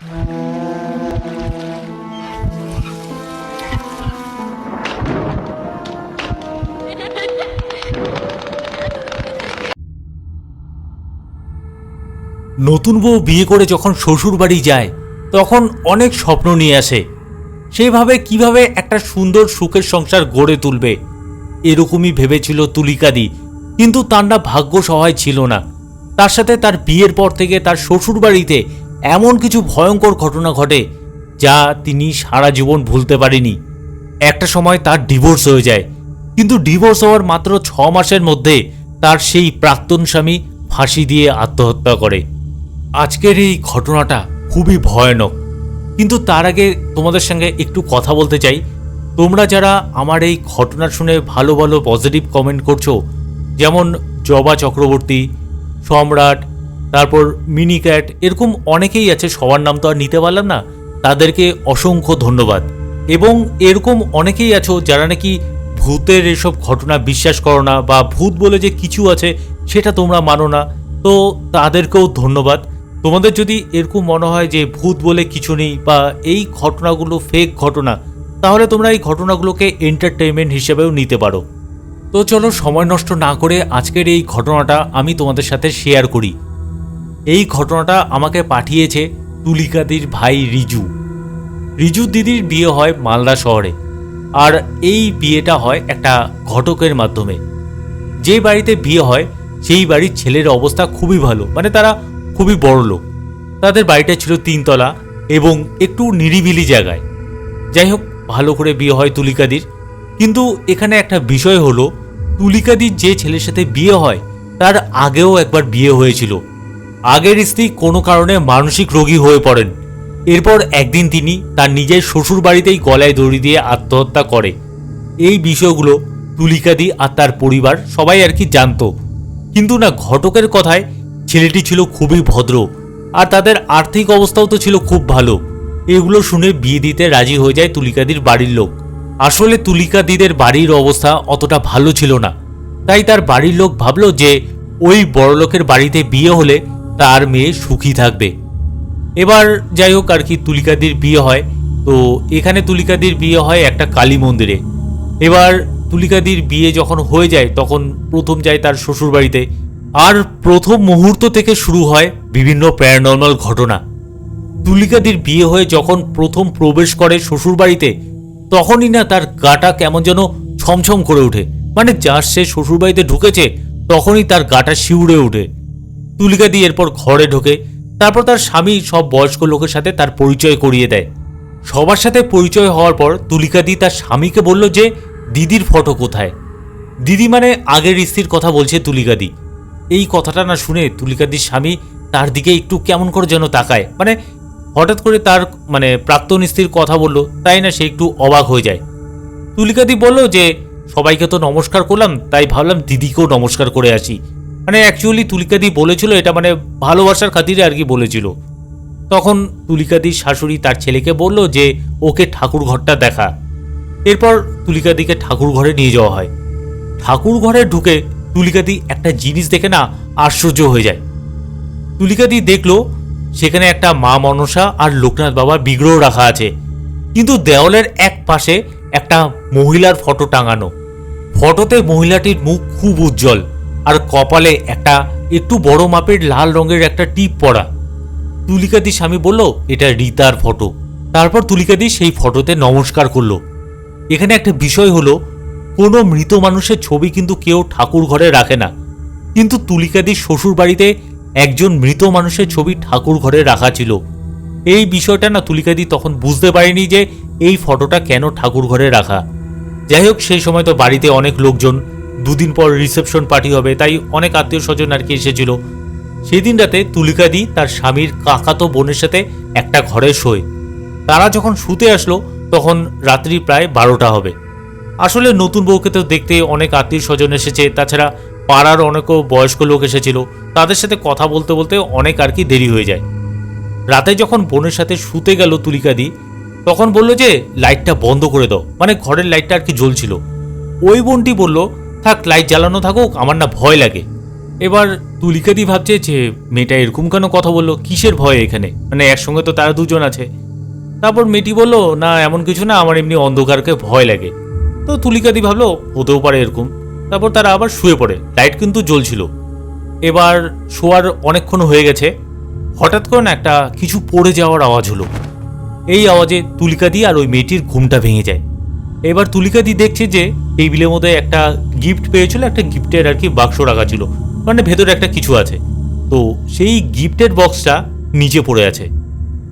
নতুন বউ বিয়ে করে যখন শ্বশুর বাড়ি যায় তখন অনেক স্বপ্ন নিয়ে আসে, সেইভাবে কিভাবে একটা সুন্দর সুখের সংসার গড়ে তুলবে এরকমই ভেবেছিল তুলিকাদি। কিন্তু তার না ভাগ্য সহায় ছিল না। তার সাথে তার বিয়ের পর থেকে তার শ্বশুর বাড়িতে এমন কিছু ভয়ঙ্কর ঘটনা ঘটে যা তিনি সারা জীবন ভুলতে পারেনি। একটা সময় তার ডিভোর্স হয়ে যায়, কিন্তু ডিভোর্স হওয়ার মাত্র 6 মাসের মধ্যে তার সেই প্রাক্তন স্বামী ফাঁসি দিয়ে আত্মহত্যা করে। আজকের এই ঘটনাটা খুবই ভয়ানক, কিন্তু তার আগে তোমাদের সঙ্গে একটু কথা বলতে চাই। তোমরা যারা আমার এই ঘটনা শুনে ভালো ভালো পজিটিভ কমেন্ট করছো, যেমন জবা চক্রবর্তী, সম্রাট, তারপর মিনি ক্যাট, এরকম অনেকেই আছে, সবার নাম তো আর নিতে পারলাম না, তাদেরকে অসংখ্য ধন্যবাদ। এবং এরকম অনেকেই আছো যারা নাকি ভূতের এসব ঘটনা বিশ্বাস করো না, বা ভূত বলে যে কিছু আছে সেটা তোমরা মানো না, তো তাদেরকেও ধন্যবাদ। তোমাদের যদি এরকম মনে হয় যে ভূত বলে কিছু নেই বা এই ঘটনাগুলো ফেক ঘটনা, তাহলে তোমরা এই ঘটনাগুলোকে এন্টারটেইনমেন্ট হিসেবেও নিতে পারো। তো চলো সময় নষ্ট না করে আজকের এই ঘটনাটা আমি তোমাদের সাথে শেয়ার করি। এই ঘটনাটা আমাকে পাঠিয়েছে তুলিকাদির ভাই রিজু। রিজু দিদির বিয়ে হয় মালদা শহরে, আর এই বিয়েটা হয় একটা ঘটকের মাধ্যমে। যে বাড়িতে বিয়ে হয় সেই বাড়ির ছেলের অবস্থা খুবই ভালো, মানে তারা খুবই বড় লোক। তাদের বাড়িটা ছিল 3 তলা এবং একটু নিরিবিলি জায়গায়। যাই হোক, ভালো করে বিয়ে হয় তুলিকাদির। কিন্তু এখানে একটা বিষয় হলো, তুলিকাদির যে ছেলের সাথে বিয়ে হয় তার আগেও একবার বিয়ে হয়েছিল। আগের স্ত্রী কোনো কারণে মানসিক রোগী হয়ে পড়েন। এরপর একদিন তিনি তার নিজের শ্বশুর বাড়িতেই গলায় দড়ি দিয়ে আত্মহত্যা করে। এই বিষয়গুলো তুলিকাদি আর তার পরিবার সবাই আর কি জানতো, কিন্তু না, ঘটকের কথায় ছেলেটি ছিল খুবই ভদ্র, আর তাদের আর্থিক অবস্থাও তো ছিল খুব ভালো। এগুলো শুনে বিয়ে দিতে রাজি হয়ে যায় তুলিকাদির বাড়ির লোক। আসলে তুলিকাদিদের বাড়ির অবস্থা অতটা ভালো ছিল না, তাই তার বাড়ির লোক ভাবলো যে ওই বড়লোকের বাড়িতে বিয়ে হলে তার মেয়ে সুখী থাকবে। এবার যাই হোক আর কি, তুলিকাদির বিয়ে হয়। তো এখানে তুলিকাদির বিয়ে হয় একটা কালী মন্দিরে। এবার তুলিকাদির বিয়ে যখন হয়ে যায় তখন প্রথম যায় তার শ্বশুর বাড়িতে, আর প্রথম মুহূর্ত থেকে শুরু হয় বিভিন্ন প্যারানর্মাল ঘটনা। তুলিকাদির বিয়ে হয়ে যখন প্রথম প্রবেশ করে শ্বশুর বাড়িতে, তখনই না তার গাটা কেমন যেন ছমছম করে ওঠে। মানে যার সে শ্বশুর বাড়িতে ঢুকেছে তখনই তার গাটা শিউরে ওঠে। তুলিকাদি এরপর ঘরে ঢোকে। তারপর তার স্বামী সব বয়স্ক লোকের সাথে তার পরিচয় করিয়ে দেয়। সবার সাথে পরিচয় হওয়ার পর তুলিকাদি তার স্বামীকে বলল যে দিদির ফটো কোথায়। দিদি মানে আগের স্ত্রীর কথা বলছে তুলিকাদি। এই কথাটা না শুনে তুলিকাদির স্বামী তার দিকে একটু কেমন করে যেন তাকায়, মানে হঠাৎ করে তার প্রাক্তন স্ত্রীর কথা বলল, তাই না সে একটু অবাক হয়ে যায়। তুলিকাদি বলল যে সবাইকে তো নমস্কার করলাম, তাই ভাবলাম দিদিকেও নমস্কার করে আসি। মানে অ্যাকচুয়ালি তুলিকাদি বলেছিল এটা ভালোবাসার খাতিরে আর কি বলেছিল। তখন তুলিকাদির শাশুড়ি তার ছেলেকে বলল যে ওকে ঠাকুর ঘরটা দেখা। এরপর তুলিকাদিকে ঠাকুর ঘরে নিয়ে যাওয়া হয়। ঠাকুর ঘরে ঢুকে তুলিকাদি একটা জিনিস দেখে না আশ্চর্য হয়ে যায়। তুলিকাদি দেখলো সেখানে একটা মা মনসা আর লোকনাথ বাবার বিগ্রহ রাখা আছে, কিন্তু দেওয়ালের এক পাশে একটা মহিলার ফটো টাঙানো। ফটোতে মহিলাটির মুখ খুব উজ্জ্বল, আর কপালে একটা একটু বড় মাপের লাল রঙের একটা টিপ পরা। তুলিকাদির স্বামী বলল এটা রীতার ফটো। তারপর তুলিকাদি সেই ফটোতে নমস্কার করলো। এখানে একটা বিষয় হলো, কোনো মৃত মানুষের ছবি কিন্তু কেউ ঠাকুর ঘরে রাখে না, কিন্তু তুলিকাদির শ্বশুর বাড়িতে একজন মৃত মানুষের ছবি ঠাকুর ঘরে রাখা ছিল। এই বিষয়টা না তুলিকাদি তখন বুঝতে পারেনি যে এই ফটোটা কেন ঠাকুর ঘরে রাখা। যাই হোক, সেই সময় তো বাড়িতে অনেক লোকজন, 2 দিন পর রিসেপশন পার্টি হবে, তাই অনেক আত্মীয় স্বজন আর কি এসেছিল। সেদিন রাতে তুলিকাদি তার স্বামীর কাকাতো বোনের সাথে একটা ঘরে শোয়। তারা যখন শুতে আসলো তখন রাত্রি প্রায় 12টা হবে। আসলে নতুন বউকে তো দেখতে অনেক আত্মীয় স্বজন এসেছে, তাছাড়া পাড়ার অনেকও বয়স্ক লোক এসেছিল। তাদের সাথে কথা বলতে বলতে অনেক আর কি দেরি হয়ে যায়। রাতে যখন বোনের সাথে শুতে গেল তুলিকাদি, তখন বলল যে লাইটটা বন্ধ করে দাও, মানে ঘরের লাইটটা আর কি জ্বলছিল। ওই বোনটি বলল থাক, লাইট জ্বালানো থাকুক, আমার না ভয় লাগে। এবার তুলিকাদি ভাবছে যে মেয়েটা এরকম কেন কথা বললো, কিসের ভয় এখানে, মানে একসঙ্গে তো তারা দুজন আছে। তারপর মেয়েটি বলল, না এমন কিছু না, আমার এমনি অন্ধকারকে ভয় লাগে। তো তুলিকাদি ভাবলো হতেও পারে এরকম। তারপর তারা আবার শুয়ে পড়ে, লাইট কিন্তু জ্বলছিল। এবার শোয়ার অনেকক্ষণ হয়ে গেছে, হঠাৎ করে না একটা কিছু পড়ে যাওয়ার আওয়াজ হলো। এই আওয়াজে তুলিকাদি আর ওই মেয়েটির ঘুমটা ভেঙে যায়। এবার তুলিকাদি দেখছে যে টেবিলের মধ্যে একটা গিফট পেয়েছিল, একটা গিফটের আর কি বাক্স রাখা ছিল, মানে ভেতরে একটা কিছু আছে। তো সেই গিফটের বক্সটা নিচে পড়ে আছে।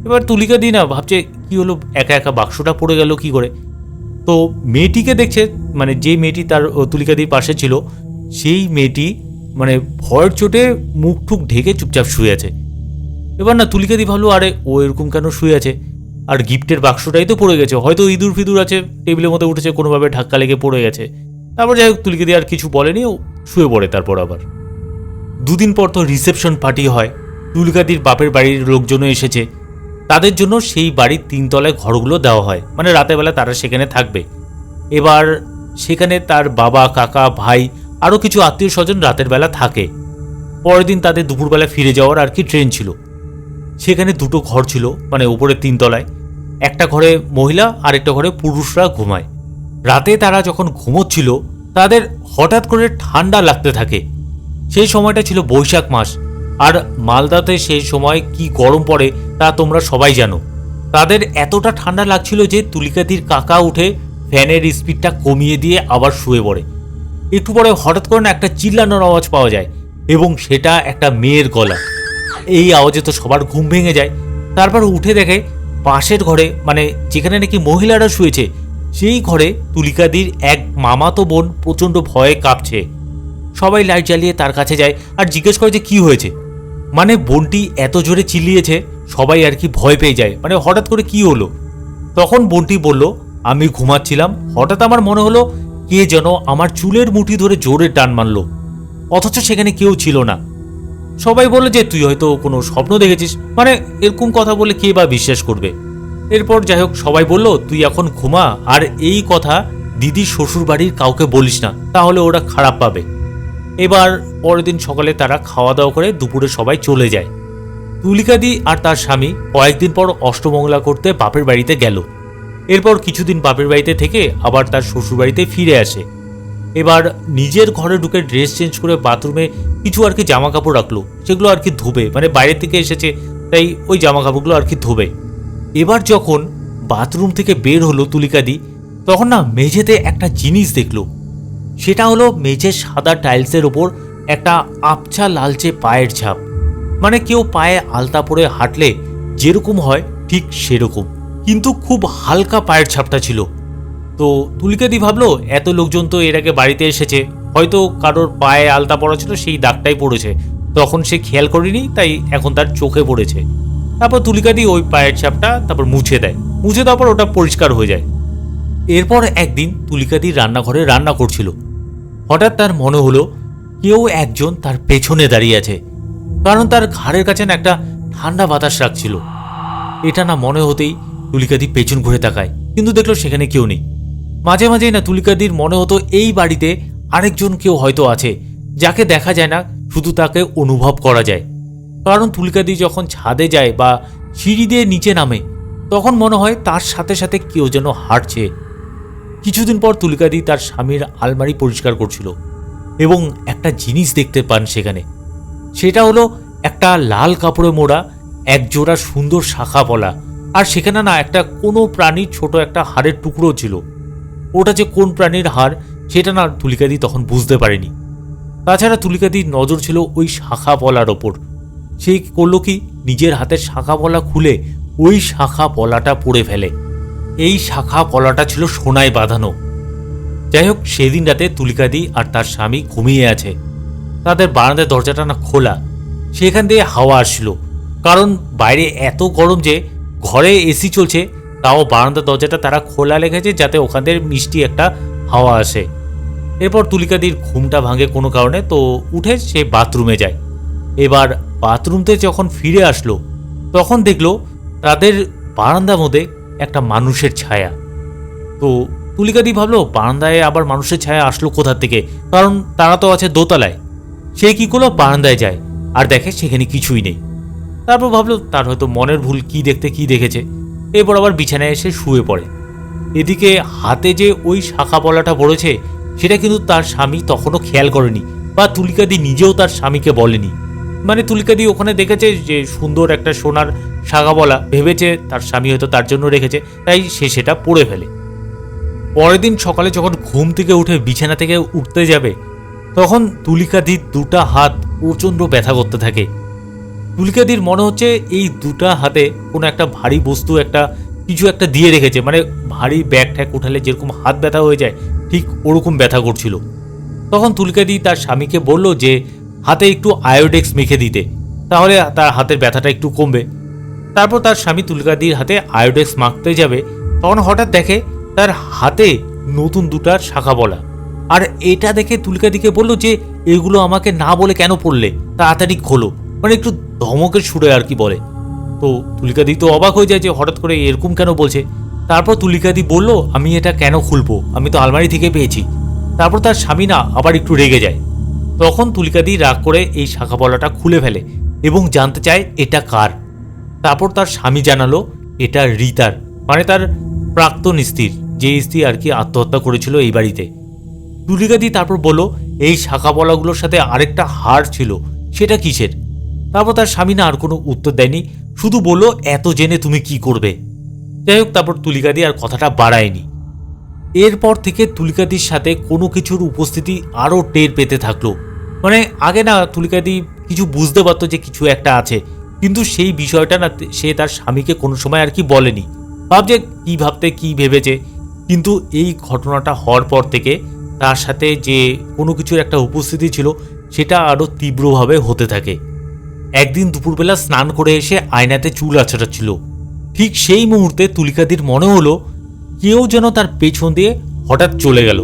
এবার তুলিকাদি না ভাবছে কি হলো, একা একা বাক্সটা পড়ে গেল কি করে। তো মেয়েটিকে দেখছে, মানে যে মেয়েটি তার তুলিকাদির পাশে ছিল, সেই মেয়েটি মানে ভয়ের চোটে মুখ ঠুক ঢেকে চুপচাপ শুয়ে আছে। এবার না তুলিকাদি ভাবলো, আরে ও এরকম কেন শুয়ে আছে, আর গিফটের বাক্সটাই তো পড়ে গেছে, হয়তো ইঁদুর ফিদুর আছে টেবিলের মধ্যে উঠেছে, কোনোভাবে ধাক্কা লেগে পড়ে গেছে। তারপর যাই হোক তুলিকাদি আর কিছু বলেনি, ও শুয়ে পড়ে। তারপর আবার দুদিন পর তো রিসেপশন পার্টি হয়, তুলিকাদির বাপের বাড়ির লোকজনও এসেছে। তাদের জন্য সেই বাড়ির 3 তলায় ঘরগুলো দেওয়া হয়, মানে রাতের বেলা তারা সেখানে থাকবে। এবার সেখানে তার বাবা, কাকা, ভাই আরও কিছু আত্মীয় স্বজন রাতের বেলা থাকে। পরের দিন তাদের দুপুরবেলা ফিরে যাওয়ার আর কি ট্রেন ছিল। সেখানে 2টো ঘর ছিল, মানে উপরে 3 তলায়। একটা ঘরে মহিলা আর একটা ঘরে পুরুষরা ঘুমায়। রাতে তারা যখন ঘুমোচ্ছিল তাদের হঠাৎ করে ঠান্ডা লাগতে থাকে। সেই সময়টা ছিল বৈশাখ মাস, আর মালদাতে সেই সময় কি গরম পড়ে তা তোমরা সবাই জানো। তাদের এতটা ঠান্ডা লাগছিল যে তুলিকাদির কাকা উঠে ফ্যানের স্পিডটা কমিয়ে দিয়ে আবার শুয়ে পড়ে। একটু পরে হঠাৎ করে না একটা চিল্লানোর আওয়াজ পাওয়া যায়, এবং সেটা একটা মেয়ের গলা। এই আওয়াজে তো সবার ঘুম ভেঙে যায়। তারপর উঠে দেখে পাশের ঘরে, মানে যেখানে নাকি মহিলারা শুয়েছে, সেই ঘরে তুলিকাদির এক মামাতো বোন প্রচণ্ড ভয়ে কাঁপছে। সবাই লাইট জ্বালিয়ে তার কাছে যায় আর জিজ্ঞেস করে যে কী হয়েছে। মানে বোনটি এত জোরে চিল্লিয়েছে, সবাই আর কি ভয় পেয়ে যায়, মানে হঠাৎ করে কি হলো। তখন বোনটি বলল, আমি ঘুমাচ্ছিলাম, হঠাৎ আমার মনে হলো কে যেন আমার চুলের মুঠি ধরে জোরে টান মারল, অথচ সেখানে কেউ ছিল না। সবাই বলল যে তুই হয়তো কোনো স্বপ্ন দেখেছিস, মানে এরকম কথা বলে কে বা বিশ্বাস করবে। এরপর যাই হোক সবাই বলল, তুই এখন ঘুমা, আর এই কথা দিদির শ্বশুর বাড়ির কাউকে বলিস না, তাহলে ওরা খারাপ পাবে। এবার পরের দিন সকালে তারা খাওয়া দাওয়া করে দুপুরে সবাই চলে যায়। তুলিকাদি আর তার স্বামী কয়েকদিন পর অষ্টমঙ্গলা করতে বাপের বাড়িতে গেল। এরপর কিছুদিন বাপের বাড়িতে থেকে আবার তার শ্বশুর বাড়িতে ফিরে আসে। এবার নিজের ঘরে ঢুকে ড্রেস চেঞ্জ করে বাথরুমে কিছু আর কি জামা কাপড় রাখলো, সেগুলো আর কি ধুবে, মানে বাইরে থেকে এসেছে তাই ওই জামা কাপড়গুলো আর কি ধুবে। এবার যখন বাথরুম থেকে বের হলো তুলিকাদি, তখন না মেঝেতে একটা জিনিস দেখলো। সেটা হলো মেঝের সাদা টাইলসের ওপর একটা আবছা লালচে পায়ের ছাপ, মানে কেউ পায়ে আলতা পরে হাঁটলে যেরকম হয় ঠিক সেরকম, কিন্তু খুব হালকা পায়ের ছাপটা ছিল। তো তুলিকাদি ভাবলো এত লোকজন তো এর আগে বাড়িতে এসেছে, হয়তো কারোর পায়ে আলতা পড়া ছিল, সেই দাগটাই পড়েছে, তখন সে খেয়াল করেনি, তাই এখন তার চোখে পড়েছে। তারপর তুলিকাদি ওই পায়ের ছাপটা তারপর মুছে দেয়, মুছে দেওয়ার পর ওটা পরিষ্কার হয়ে যায়। এরপর একদিন তুলিকাদি রান্নাঘরে রান্না করছিল, হঠাৎ তার মনে হলো কেউ একজন তার পেছনে দাঁড়িয়ে আছে, কারণ তার ঘাড়ের কাছে না একটা ঠান্ডা বাতাস রাখছিল। এটা না মনে হতেই তুলিকাদি পেছন ঘুরে তাকায়, কিন্তু দেখলো সেখানে কেউ নেই। মাঝে মাঝেই না তুলিকাদির মনে হতো এই বাড়িতে আরেকজন কেউ হয়তো আছে, যাকে দেখা যায় না, শুধু তাকে অনুভব করা যায়। কারণ তুলিকাদি যখন ছাদে যায় বা সিঁড়ি দিয়ে নিচে নামে, তখন মনে হয় তার সাথে সাথে কেউ যেন হাঁটছে। কিছুদিন পর তুলিকাদি তার স্বামীর আলমারি পরিষ্কার করছিল এবং একটা জিনিস দেখতে পান সেখানে। সেটা হলো একটা লাল কাপড়ে মোড়া এক জোড়া সুন্দর শাখা পলা, আর সেখানে না একটা কোনো প্রাণীর ছোট একটা হাড়ের টুকরো ছিল। ওটা যে কোন প্রাণীর হাড় সেটা না তুলিকাদি তখন বুঝতে পারেনি। তাছাড়া তুলিকাদির নজর ছিল ওই শাখা পলার ওপর। সেই করলো কি, নিজের হাতের শাখা পলা খুলে ওই শাখা পলাটা পড়ে ফেলে। এই শাখা পলাটা ছিল সোনায় বাঁধানো। যাই হোক সেদিন রাতে তুলিকাদি আর তার স্বামী ঘুমিয়ে আছে। তাদের বারান্দার দরজাটা না খোলা, সেখান দিয়ে হাওয়া আসছিল, কারণ বাইরে এত গরম যে ঘরে এসি চলছে, তাও বারান্দার দরজাটা তারা খোলা রেখেছে যাতে ওখান থেকে মিষ্টি একটা হাওয়া আসে। এরপর তুলিকাদির ঘুমটা ভাঙে কোনো কারণে, তো উঠে সে বাথরুমে যায়। এবার বাথরুমতে যখন ফিরে আসলো, তখন দেখলো তাদের বারান্দার মধ্যে একটা মানুষের ছায়া। তো তুলিকাদি ভাবলো বারান্দায় আবার মানুষের ছায়া আসলো কোথা থেকে, কারণ তারা তো আছে দোতলায়। সে কি করলো, বারান্দায় যায় আর দেখে সেখানে কিছুই নেই। তারপর ভাবলো তার হয়তো মনের ভুল, কি দেখতে কি দেখেছে। এরপর আবার বিছানায় এসে শুয়ে পড়ে। এদিকে হাতে যে ওই শাখা পলাটা পড়েছে সেটা কিন্তু তার স্বামী তখনও খেয়াল করেনি, বা তুলিকাদি নিজেও তার স্বামীকে বলেনি। মানে তুলিকাদি ওখানে দেখেছে যে সুন্দর একটা সোনার শাখা পলা, ভেবেছে তার স্বামী হয়তো তার জন্য রেখেছে, তাই সে সেটা পরে ফেলে। পরের দিন সকালে যখন ঘুম থেকে উঠে বিছানা থেকে উঠতে যাবে, তখন তুলিকাদির দুটা হাত প্রচণ্ড ব্যথা করতে থাকে। তুলিকাদির মনে হচ্ছে এই দুটা হাতে কোনো একটা ভারী বস্তু, একটা কিছু একটা দিয়ে রেখেছে, মানে ভারী ব্যাগ ট্যাগ উঠালে যেরকম হাত ব্যথা হয়ে যায় ঠিক ওরকম ব্যথা করছিল। তখন তুলিকাদি তার স্বামীকে বলল যে হাতে একটু আয়োডেক্স মেখে দিতে, তাহলে তার হাতের ব্যথাটা একটু কমবে। তারপর তার স্বামী তুলিকাদির হাতে আয়োডেক্স মাখতে যাবে, তখন হঠাৎ দেখে তার হাতে নতুন দুটার শাখা পলা। আর এটা দেখে তুলিকাদিকে বলল যে এগুলো আমাকে না বলে কেন পড়লে, তাড়াতাড়ি খোলো, মানে একটু ধমকের সুরে আর কি বলে। তো তুলিকাদি তো অবাক হয়ে যায় যে হঠাৎ করে এরকম কেন বলছে। তারপর তুলিকাদি বলল, আমি এটা কেন খুলবো, আমি তো আলমারি থেকে পেয়েছি। তারপর তার স্বামী না আবার একটু রেগে যায়। তখন তুলিকাদি রাগ করে এই শাখা পলাটা খুলে ফেলে এবং জানতে চায় এটা কার। তারপর তার স্বামী জানালো এটা রিতার, মানে তার প্রাক্তন স্ত্রীর, যে স্ত্রী আর কি আত্মহত্যা করেছিল এই বাড়িতে। তুলিকাদি তারপর বলল এই শাখা পলাগুলোর সাথে আরেকটা হার ছিল, সেটা কিসের। তারপর তার স্বামী না আর কোনো উত্তর দেয়নি, শুধু বলল এত জেনে তুমি কি করবে। যাই হোক, তারপর তুলিকাদি আর কথাটা বাড়ায়নি। এরপর থেকে তুলিকাদির সাথে কোনো কিছুর উপস্থিতি আরও টের পেতে থাকলো। মানে আগে না তুলিকাদি কিছু বুঝতে পারতো যে কিছু একটা আছে, কিন্তু সেই বিষয়টা না সে তার স্বামীকে কোনো সময় আর কি বলেনি, ভাবছে কি ভাবতে কি ভেবেছে। কিন্তু এই ঘটনাটা হওয়ার পর থেকে তার সাথে যে কোনো কিছুর একটা উপস্থিতি ছিল সেটা আরও তীব্রভাবে হতে থাকে। একদিন দুপুরবেলা স্নান করে এসে আয়নাতে চুল আছড়াচ্ছিল, ঠিক সেই মুহূর্তে তুলিকাদির মনে হলো কেউ যেন তার পেছন দিয়ে হঠাৎ চলে গেল।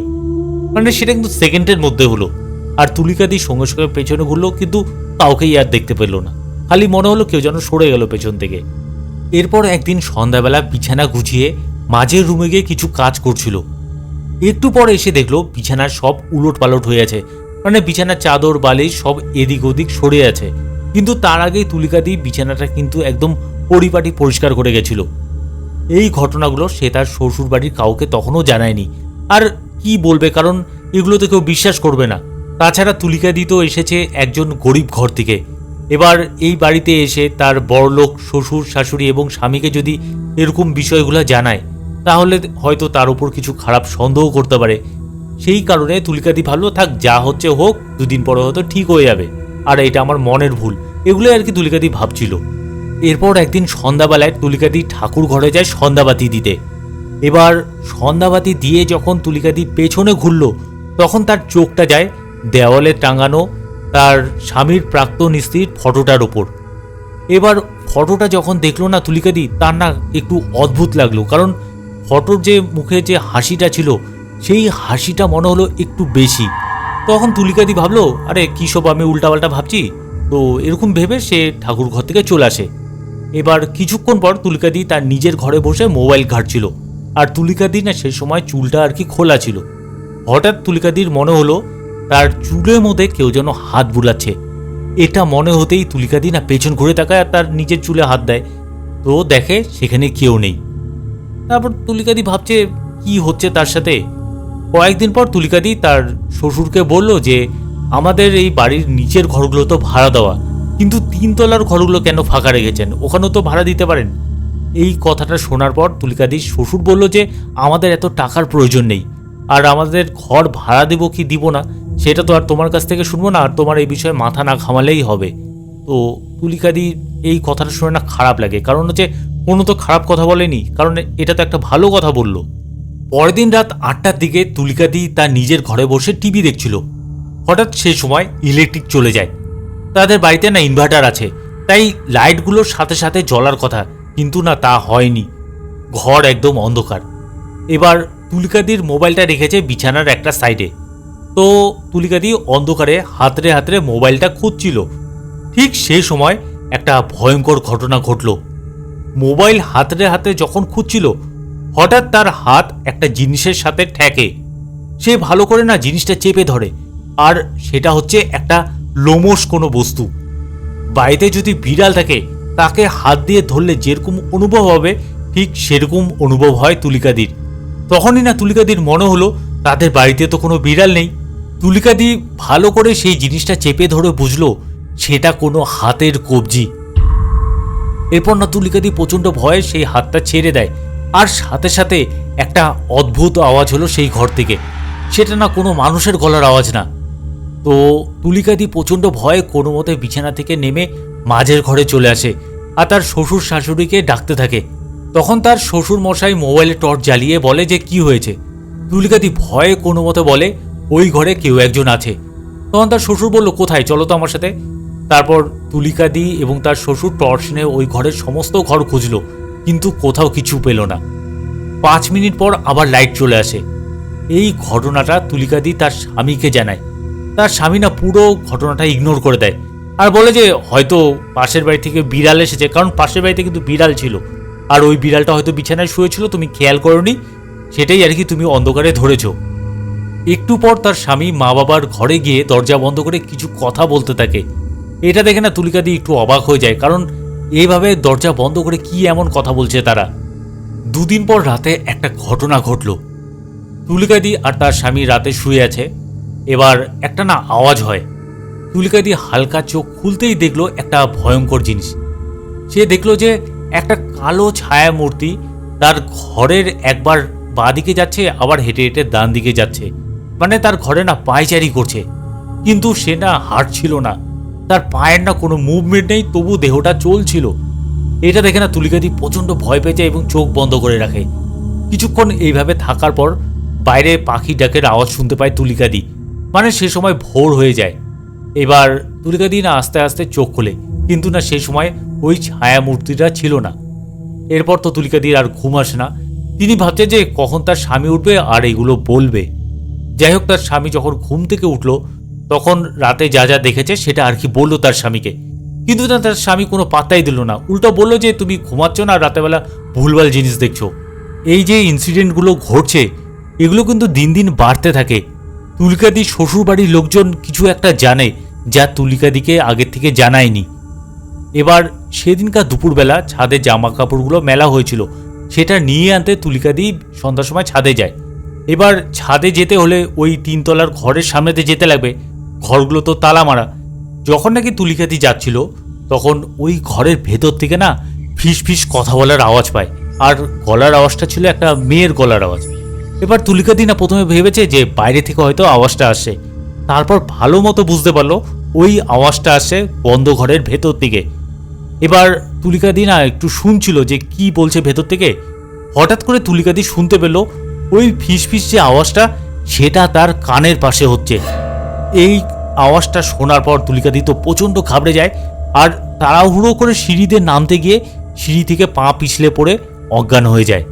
মানে সেটা কিন্তু সেকেন্ডের মধ্যে হলো। আর তুলিকাদি সঙ্গে সঙ্গে পেছনে ঘুরলো, কিন্তু কাউকেই আর দেখতে পেল না, খালি মনে হলো কেউ যেন সরে গেল পেছন থেকে। এরপর একদিন সন্ধ্যাবেলা বিছানা গুছিয়ে মাঝের রুমে গিয়ে কিছু কাজ করছিল। একটু পরে এসে দেখলো বিছানার সব উলট পালট হয়ে আছে, মানে বিছানার চাদর বালিশ সব এদিক ওদিক সরে আছে। কিন্তু তার আগেই তুলিকাদি বিছানাটা কিন্তু একদম পরিপাটি পরিষ্কার করে গেছিল। এই ঘটনাগুলো সে তার শ্বশুর বাড়ির কাউকে তখনও জানায়নি। আর কি বলবে, কারণ এগুলোতে কেউ বিশ্বাস করবে না। তাছাড়া তুলিকাদি তো এসেছে একজন গরিব ঘর থেকে। এবার এই বাড়িতে এসে তার বড়লোক শ্বশুর শাশুড়ি এবং স্বামীকে যদি এরকম বিষয়গুলো জানায়, তাহলে হয়তো তার উপর কিছু খারাপ সন্দেহ করতে পারে। সেই কারণে তুলিকাদি ভাবলো থাক, যা হচ্ছে হোক, দুদিন পরে হয়তো ঠিক হয়ে যাবে, আর এটা আমার মনের ভুল, এগুলোই আর কি তুলিকাদি ভাবছিল। এরপর একদিন সন্ধ্যাবেলায় তুলিকাদি ঠাকুর ঘরে যায় সন্ধ্যাবাতি দিতে। এবার সন্ধ্যাবাতি দিয়ে যখন তুলিকাদি পেছনে ঘুরল, তখন তার চোখটা যায় দেওয়ালে টাঙানো তার স্বামীর প্রাক্তন স্ত্রীর ফটোটার ওপর। এবার ফটোটা যখন দেখলো না তুলিকাদি, তার না একটু অদ্ভুত লাগলো, কারণ ফটোর যে মুখে যে হাসিটা ছিল সেই হাসিটা মনে হলো একটু বেশি। তখন তুলিকাদি ভাবলো আরে কী সব আমি উল্টাপাল্টা ভাবছি, তো এরকম ভেবে সে ঠাকুর ঘর থেকে চলে আসে। এবার কিছুক্ষণ পর তুলিকাদি তার নিজের ঘরে বসে মোবাইল ঘাঁটছিল, আর তুলিকাদি না সেই সময় চুলটা আর কি খোলা ছিল। হঠাৎ তুলিকাদির মনে হলো তার চুলের মধ্যে কেউ যেন হাত বুলাচ্ছে। এটা মনে হতেই তুলিকাদি না পেছন ঘুরে তাকায় আর তার নিজের চুলে হাত দেয়, তো দেখে সেখানে কেউ নেই। তারপর তুলিকাদি ভাবছে কি হচ্ছে তার সাথে। কয়েকদিন পর তুলিকাদি তার শ্বশুরকে বলল যে আমাদের এই বাড়ির নিচের ঘরগুলো তো ভাড়া দেওয়া, কিন্তু 3 তলার ঘরগুলো কেন ফাঁকা রেখেছেন, ওখানেও তো ভাড়া দিতে পারেন। এই কথাটা শোনার পর তুলিকাদির শ্বশুর বলল যে আমাদের এত টাকার প্রয়োজন নেই, আর আমাদের ঘর ভাড়া দেব কি দিব না সেটা তো আর তোমার কাছ থেকে শুনবো না, আর তোমার এই বিষয়ে মাথা না ঘামালেই হবে। তো তুলিকাদি এই কথাটা শুনে না খারাপ লাগে, কারণ হচ্ছে কোনো তো খারাপ কথা বলেনি, কারণ এটা তো একটা ভালো কথা বলল। পরের দিন রাত 8টার দিকে তুলিকাদি তার নিজের ঘরে বসে টিভি দেখছিল। হঠাৎ সেই সময় ইলেকট্রিক চলে যায়। তাদের বাড়িতে না ইনভার্টার আছে, তাই লাইটগুলোর সাথে সাথে জ্বলার কথা, কিন্তু না তা হয়নি। ঘর একদম অন্ধকার। এবার তুলিকাদির মোবাইলটা রেখেছে বিছানার একটা সাইডে। তো তুলিকাদি অন্ধকারে হাতড়ে হাতড়ে মোবাইলটা খুঁজছিল। ঠিক সেই সময় একটা ভয়ঙ্কর ঘটনা ঘটল। মোবাইল হাতড়ে হাতে যখন খুঁজছিল, হঠাৎ তার হাত একটা জিনিসের সাথে ঠেকে। সে ভালো করে না জিনিসটা চেপে ধরে, আর সেটা হচ্ছে একটা লোমশ কোনো বস্তু। বাড়িতে যদি বিড়াল থাকে তাকে হাত দিয়ে ধরলে যেরকম অনুভব হবে ঠিক সেরকম অনুভব হয় তুলিকাদির। তখনই না তুলিকাদির মনে হলো তাদের বাড়িতে তো কোনো বিড়াল নেই। তুলিকাদি ভালো করে সেই জিনিসটা চেপে ধরে বুঝলো সেটা কোনো হাতের কবজি। এরপর না তুলিকাদি প্রচণ্ড ভয়ে সেই হাতটা ছেড়ে দেয়, আর সাথে সাথে একটা অদ্ভুত আওয়াজ হলো সেই ঘর থেকে। সেটা না কোনো মানুষের গলার আওয়াজ না। তো তুলিকাদি প্রচণ্ড ভয়ে কোনো মতে বিছানা থেকে নেমে মাঝের ঘরে চলে আসে আর তার শ্বশুর শাশুড়িকে ডাকতে থাকে। তখন তার শ্বশুর মশাই মোবাইলে টর্চ জ্বালিয়ে বলে যে কি হয়েছে। তুলিকাদি ভয়ে কোনো মতে বলে ওই ঘরে কেউ একজন আছে। তখন তার শ্বশুর বলল কোথায়, চলো তো আমার সাথে। তারপর তুলিকাদি এবং তার শ্বশুর টর্চ নিয়ে ওই ঘরের সমস্ত ঘর খুঁজলো, কিন্তু কোথাও কিছু পেল না। 5 মিনিট পর আবার লাইট চলে আসে। এই ঘটনাটা তুলিকাদি তার স্বামীকে জানায়। তার স্বামী না পুরো ঘটনাটা ইগনোর করে দেয় আর বলে যে হয়তো পাশের বাড়ি থেকে বিড়াল এসেছে, কারণ পাশের বাড়িতে কিন্তু বিড়াল ছিল আর ওই বিড়ালটা হয়তো বিছানায় শুয়েছিল, তুমি খেয়াল করোনি, সেটাই আর কি তুমি অন্ধকারে ধরেছো। একটু পর তার স্বামী মা বাবার ঘরে গিয়ে দরজা বন্ধ করে কিছু কথা বলতে থাকে। এটা দেখে না তুলিকাদি একটু অবাক হয়ে যায়, কারণ এইভাবে দরজা বন্ধ করে কি এমন কথা বলছে তারা। 2 দিন পর রাতে একটা ঘটনা ঘটল। তুলিকাদি আর তার স্বামী রাতে শুয়ে আছে। এবার একটা না আওয়াজ হয়। তুলিকাদি হালকা চোখ খুলতেই দেখলো একটা ভয়ঙ্কর জিনিস। সে দেখলো যে একটা কালো ছায়া মূর্তি তার ঘরের একবার বাঁ দিকে যাচ্ছে, আবার হেঁটে হেঁটে ডান দিকে যাচ্ছে। মানে তার ঘরে না পায়চারি করছে, কিন্তু সে না হাঁটছিল না, তার পায়ের না কোনো মুভমেন্ট নেই, তবু দেহটা চলছিল। এটা দেখে না তুলিকাদি প্রচণ্ড ভয় পেয়ে যায় এবং চোখ বন্ধ করে রাখে। কিছুক্ষণ এইভাবে থাকার পর বাইরে পাখি ডাকের আওয়াজ শুনতে পায় তুলিকাদি। মানে সে সময় ভোর হয়ে যায়। এবার তুলিকাদি না আস্তে আস্তে চোখ খোলে, কিন্তু না সে সময় ওই ছায়া মূর্তিটা ছিল না। এরপর তো তুলিকাদির আর ঘুম আসে না। তিনি ভাবছে যে কখন তার স্বামী উঠবে আর এগুলো বলবে। যাই হোক, তার স্বামী যখন ঘুম থেকে উঠল তখন রাতে যা যা দেখেছে সেটা আর কি বললো তার স্বামীকে, কিন্তু না তার স্বামী কোনো পাত্তাই দিল না। উল্টো বলল যে তুমি ঘুমাচ্ছ না, রাতেবেলা ভুলভাল জিনিস দেখছো। এই যে ইনসিডেন্টগুলো ঘটছে এগুলো কিন্তু দিন দিন বাড়তে থাকে। তুলিকাদির শ্বশুরবাড়ির লোকজন কিছু একটা জানে যা তুলিকাদিকে আগের থেকে জানায়নি। এবার সেদিনকার দুপুরবেলা ছাদে জামা কাপড়গুলো মেলা হয়েছিল, সেটা নিয়ে আনতে তুলিকাদি সন্ধ্যার সময় ছাদে যায়। এবার ছাদে যেতে হলে ওই 3 তলার ঘরের সামনেতে যেতে লাগবে, ঘরগুলো তো তালা মারা। যখন নাকি তুলিকাদি যাচ্ছিল তখন ওই ঘরের ভেতর থেকে না ফিস ফিস কথা বলার আওয়াজ পায়, আর গলার আওয়াজটা ছিল একটা মেয়ের গলার আওয়াজ। এবার তুলিকাদি না প্রথমে ভেবেছে যে বাইরে থেকে হয়তো আওয়াজটা আসে, তারপর ভালো মতো বুঝতে পারলো ওই আওয়াজটা আসে বন্ধ ঘরের ভেতর থেকে। এবার তুলিকাদি না একটু শুনছিল যে কি বলছে ভেতর থেকে। হঠাৎ করে তুলিকাদি শুনতে পেল ওই ফিস ফিস যে আওয়াজটা সেটা তার কানের পাশে হচ্ছে। এই আওয়াজটা শোনার পর তুলিকাদি তো প্রচণ্ড ঘাবড়ে যায় আর তাড়াহুড়ো করে সিঁড়িতে নামতে গিয়ে সিঁড়ি থেকে পা পিছলে পড়ে অজ্ঞান হয়ে যায়।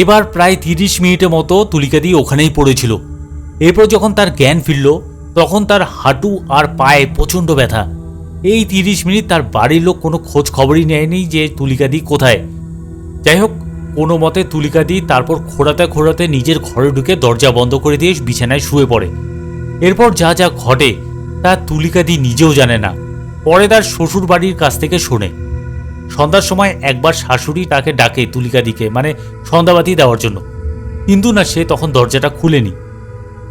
এবার প্রায় 30 মিনিটের মতো তুলিকাদি ওখানেই পড়েছিল। এরপর যখন তার জ্ঞান ফিরল তখন তার হাঁটু আর পায়ে প্রচণ্ড ব্যথা। এই 30 মিনিট তার বাড়ির লোক কোনো খোঁজ খবরই নেয়নি যে তুলিকাদি কোথায়। যাই হোক, কোনো মতে তুলিকাদি তারপর খোঁড়াতে খোঁড়াতে নিজের ঘরে ঢুকে দরজা বন্ধ করে দিয়ে বিছানায় শুয়ে পড়ে। এরপর যা যা ঘটে তা তুলিকাদি নিজেও জানে না, পরে তার শ্বশুর বাড়ির কাছ থেকে শোনে। সন্ধ্যার সময় একবার শাশুড়ি তাকে ডাকে তুলিকাদিকে, মানে সন্ধ্যাবাতি দেওয়ার জন্য, কিন্তু না সে তখন দরজাটা খুলেনি।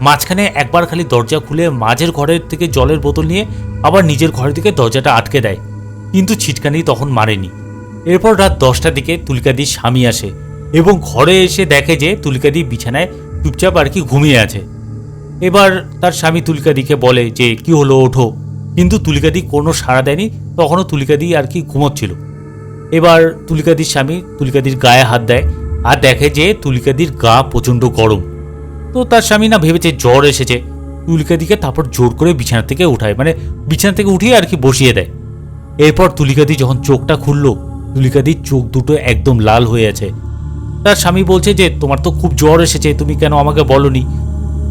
মাঝখানে একবার খালি দরজা খুলে মাঝের ঘরের থেকে জলের বোতল নিয়ে আবার নিজের ঘরের দিকে দরজাটা আটকে দেয়, কিন্তু ছিটকানি তখন মারেনি। এরপর রাত 10টার দিকে তুলিকাদির স্বামী আসে এবং ঘরে এসে দেখে যে তুলিকাদি বিছানায় চুপচাপ আর কি ঘুমিয়ে আছে। এবার তার স্বামী তুলিকাদিকে বলে যে কি হলো, ওঠো, কিন্তু তুলিকাদি কোনো সাড়া দেয়নি, তখনও তুলিকাদি আর কি ঘুমোচ্ছিল। এবার তুলিকাদির স্বামী তুলিকাদির গায়ে হাত দেয় আর দেখে যে তুলিকাদির গা প্রচণ্ড গরম। তো তার স্বামী না ভেবেছে জ্বর এসেছে, তুলিকাদিকে তারপর জোর করে বিছানা থেকে উঠায়, মানে বিছানা থেকে উঠিয়ে আর কি বসিয়ে দেয়। এরপর তুলিকাদি যখন চোখটা খুলল তুলিকাদির চোখ দুটো একদম লাল হয়ে আছে। তার স্বামী বলছে যে তোমার তো খুব জ্বর এসেছে, তুমি কেন আমাকে বলনি।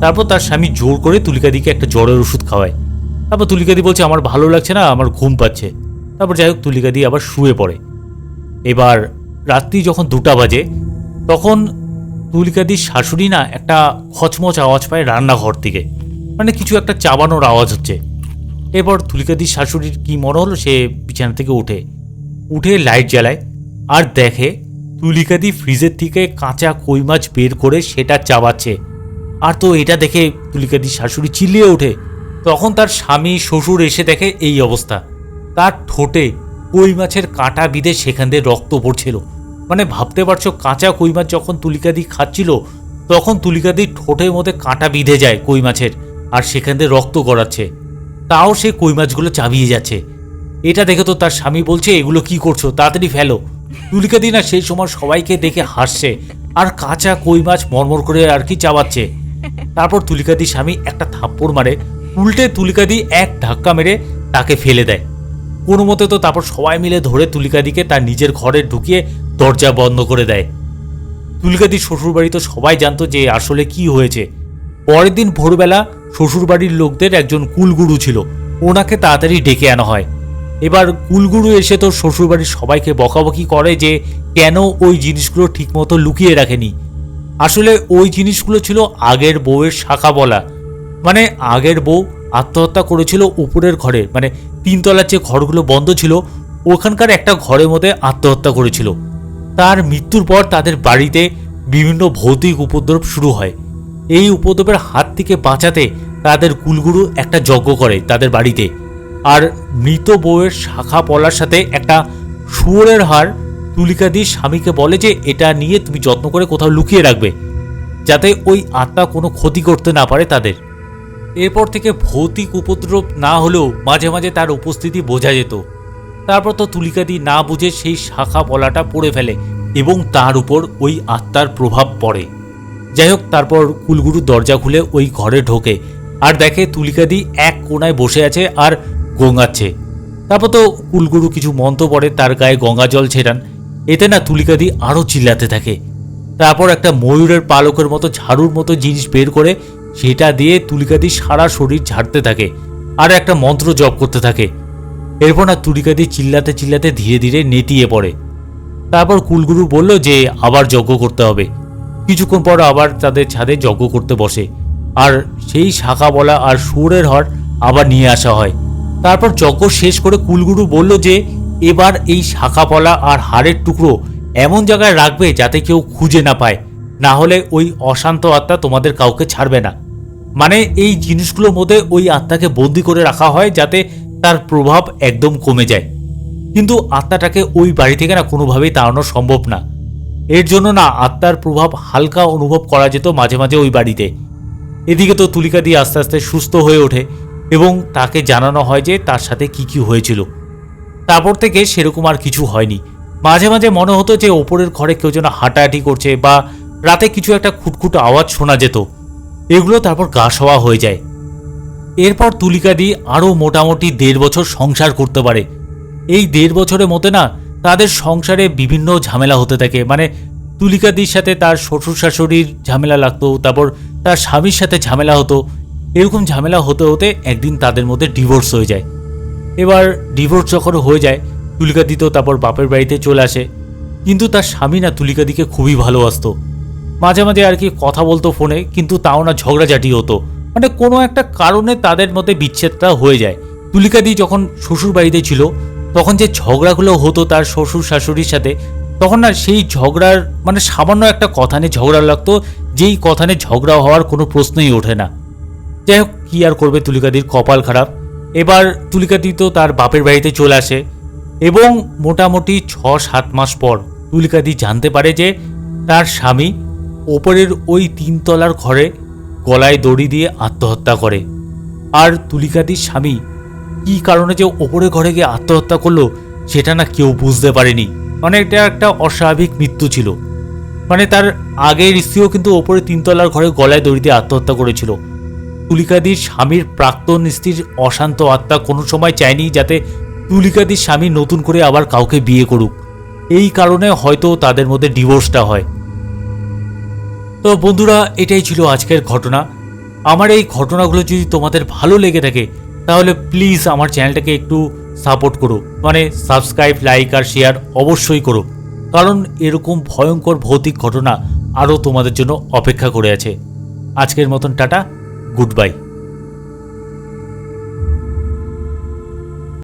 তারপর তার স্বামী জোর করে তুলিকাদিকে একটা জ্বরের ওষুধ খাওয়ায়। তারপর তুলিকাদি বলছে আমার ভালো লাগছে না, আমার ঘুম পাচ্ছে। তারপর যাই হোক তুলিকাদি আবার শুয়ে পড়ে। এবার রাত্রি যখন 2টা বাজে তখন তুলিকাদির শাশুড়ি না একটা খচমচ আওয়াজ পায় রান্নাঘর থেকে, মানে কিছু একটা চাবানোর আওয়াজ হচ্ছে। এরপর তুলিকাদির শাশুড়ির কি মনে হলো, সে বিছানা থেকে উঠে লাইট জ্বালায় আর দেখে তুলিকাদি ফ্রিজের থেকে কাঁচা কই মাছ বের করে সেটা চাবাচ্ছে। আর তো এটা দেখে তুলিকাদির শাশুড়ি চিল্লিয়ে ওঠে। তখন তার স্বামী শ্বশুর এসে দেখে এই অবস্থা, তার ঠোঁটে কই মাছের কাঁটা বিঁধে সেখান দিয়ে রক্ত পড়ছিল। মানে ভাবতে পারছো, কাঁচা কই মাছ যখন তুলিকাদি খাচ্ছিল তখন তুলিকাদির ঠোঁটের মধ্যে কাঁটা বিঁধে যায় কই মাছের, আর সেখান দিয়ে রক্ত গড়াচ্ছে, তাও সে কই মাছগুলো চাবিয়ে যাচ্ছে। এটা দেখে তো তার স্বামী বলছে, এগুলো কি করছো, তাড়াতাড়ি ফেলো। তুলিকাদি না সেই সময় সবাইকে দেখে হাসছে আর কাঁচা কই মাছ মরমর করে আর কি চাবাচ্ছে। তারপর তুলিকাদির স্বামী একটা থাপ্পড় মারে, উল্টে তুলিকাদি এক ধাক্কা মেরে তাকে ফেলে দেয় কোনো মতে। তো তারপর সবাই মিলে ধরে তুলিকাদিকে তার নিজের ঘরে ঢুকিয়ে দরজা বন্ধ করে দেয়। তুলিকাদির শ্বশুরবাড়ি তো সবাই জানতো যে আসলে কি হয়েছে। পরের দিন ভোরবেলা শ্বশুরবাড়ির লোকদের একজন কুলগুরু ছিল, ওনাকে তাড়াতাড়ি ডেকে আনা হয়। এবার কুলগুরু এসে তো শ্বশুরবাড়ির সবাইকে বকাবকি করে যে কেন ওই জিনিসগুলো ঠিকমতো লুকিয়ে রাখেনি। আসলে ওই জিনিসগুলো ছিল আগের বউয়ের শাখা বলা। মানে আগের বউ আত্মহত্যা করেছিল উপরের ঘরে, মানে তিনতলার যে ঘরগুলো বন্ধ ছিল ওখানকার একটা ঘরের মধ্যে আত্মহত্যা করেছিল। তার মৃত্যুর পর তাদের বাড়িতে বিভিন্ন ভৌতিক উপদ্রব শুরু হয়। এই উপদ্রবের হাত থেকে বাঁচাতে তাদের কুলগুরু একটা যজ্ঞ করে তাদের বাড়িতে। আর মৃত বউয়ের শাখা পলার সাথে একটা শুয়োরের হাড় তুলিকাদির স্বামীকে বলে যে এটা নিয়ে তুমি যত্ন করে কোথাও লুকিয়ে রাখবে, যাতে ওই আত্মা কোনো ক্ষতি করতে না পারে তাদের। এরপর থেকে ভৌতিক উপদ্রব না হলেও মাঝে মাঝে তার উপস্থিতি বোঝা যেত। তারপর তো তুলিকাদি না বুঝে সেই শাখা পলাটা পড়ে ফেলে এবং তার উপর ওই আত্মার প্রভাব পড়ে। যাই হোক, তারপর কুলগুরু দরজা খুলে ওই ঘরে ঢোকে আর দেখে তুলিকাদি এক কোণায় বসে আছে আর গঙ্গাচ্ছে। তারপর তো কুলগুরু কিছু মন্ত্র পড়ে, তার গায়ে গঙ্গা জল ছেটান। এতে না তুলিকাদি আরও চিল্লাতে থাকে। তারপর একটা ময়ূরের পালকের মতো ঝাড়ুর মতো জিনিস বের করে সেটা দিয়ে তুলিকাদি সারা শরীর ঝাড়তে থাকে আর একটা মন্ত্র জপ করতে থাকে। এরপর না তুলিকাদি চিল্লাতে চিল্লাতে ধীরে ধীরে নেতিয়ে পড়ে। তারপর কুলগুরু বলল যে আবার যজ্ঞ করতে হবে। কিছুক্ষণ পর আবার তাদের ছাদে যজ্ঞ করতে বসে আর সেই শাখা বলা আর শুয়োরের হাড় আবার নিয়ে আসা হয়। তারপর যজ্ঞ শেষ করে কুলগুরু বলল যে এবার এই শাখা পলা আর হাড়ের টুকরো এমন জায়গায় রাখবে যাতে কেউ খুঁজে না পায়, না হলে ওই অশান্ত আত্মা তোমাদের কাউকে ছাড়বে না। মানে এই জিনিসগুলোর মধ্যে ওই আত্মাকে বন্দি করে রাখা হয় যাতে তার প্রভাব একদম কমে যায়। কিন্তু আত্মাটাকে ওই বাড়ি থেকে না কোনোভাবেই তাড়ানো সম্ভব না। এর জন্য না আত্মার প্রভাব হালকা অনুভব করা যেত মাঝে মাঝে ওই বাড়িতে। এদিকে তো তুলিকাদি আস্তে আস্তে সুস্থ হয়ে ওঠে এবং তাকে জানানো হয় যে তার সাথে কি কি হয়েছিল। তারপর থেকে সেরকম আর কিছু হয়নি। মাঝে মাঝে মনে হতো যে ওপরের ঘরে কেউ যেন হাঁটাহাঁটি করছে বা রাতে কিছু একটা খুটখুট আওয়াজ শোনা যেত। এগুলো তারপর গা সওয়া হয়ে যায়। এরপর তুলিকাদি আরও মোটামুটি 1.5 বছর সংসার করতে পারে। এই 1.5 বছরের মধ্যে না তাদের সংসারে বিভিন্ন ঝামেলা হতে থাকে। মানে তুলিকাদির সাথে তার শ্বশুর শাশুড়ির ঝামেলা লাগতো, তারপর তার স্বামীর সাথে ঝামেলা হতো। এরকম ঝামেলা হতে হতে একদিন তাদের মধ্যে ডিভোর্স হয়ে যায়। এবার ডিভোর্স যখন হয়ে যায় তুলিকাদি তো তারপর বাপের বাড়িতে চলে আসে। কিন্তু তার স্বামী না তুলিকাদিকে খুবই ভালোবাসতো। মাঝে মাঝে আর কি কথা বলতো ফোনে, কিন্তু তাও না ঝগড়াঝাটি হতো। মানে কোনো একটা কারণে তাদের মধ্যে বিচ্ছেদটা হয়ে যায়। তুলিকাদি যখন শ্বশুর বাড়িতে ছিল তখন যে ঝগড়াগুলো হতো তার শ্বশুর শাশুড়ির সাথে, তখন না সেই ঝগড়ার মানে সামান্য একটা কথা নিয়ে ঝগড়া লাগতো, যেই কথা নিয়ে ঝগড়া হওয়ার কোনো প্রশ্নই ওঠে না। যাই হোক, কী আর করবে, তুলিকাদির কপাল খারাপ। এবার তুলিকাদি তো তার বাপের বাড়িতে চলে আসে এবং মোটামুটি 6-7 মাস পর তুলিকাদি জানতে পারে যে তার স্বামী ওপরের ওই 3 তলার ঘরে গলায় দড়ি দিয়ে আত্মহত্যা করে। আর তুলিকাদির স্বামী কী কারণে যে ওপরে ঘরে গিয়ে আত্মহত্যা করলো সেটা না কেউ বুঝতে পারেনি। মানে এটা একটা অস্বাভাবিক মৃত্যু ছিল। মানে তার আগের স্ত্রীও কিন্তু ওপরে 3 তলার ঘরে গলায় দড়ি দিয়ে আত্মহত্যা করেছিল। তুলিকাদির স্বামীর প্রাক্তন স্ত্রীর অশান্ত আত্মা কোনো সময় চায়নি যাতে তুলিকাদির স্বামী নতুন করে আবার কাউকে বিয়ে করুক। এই কারণে হয়তো তাদের মধ্যে ডিভোর্সটা হয়। তো বন্ধুরা, এটাই ছিল আজকের ঘটনা। আমার এই ঘটনাগুলো যদি তোমাদের ভালো লেগে থাকে তাহলে প্লিজ আমার চ্যানেলটাকে একটু সাপোর্ট করো। মানে সাবস্ক্রাইব, লাইক আর শেয়ার অবশ্যই করো, কারণ এরকম ভয়ঙ্কর ভৌতিক ঘটনা আরও তোমাদের জন্য অপেক্ষা করে আছে। আজকের মতন টাটা, গুড বাই।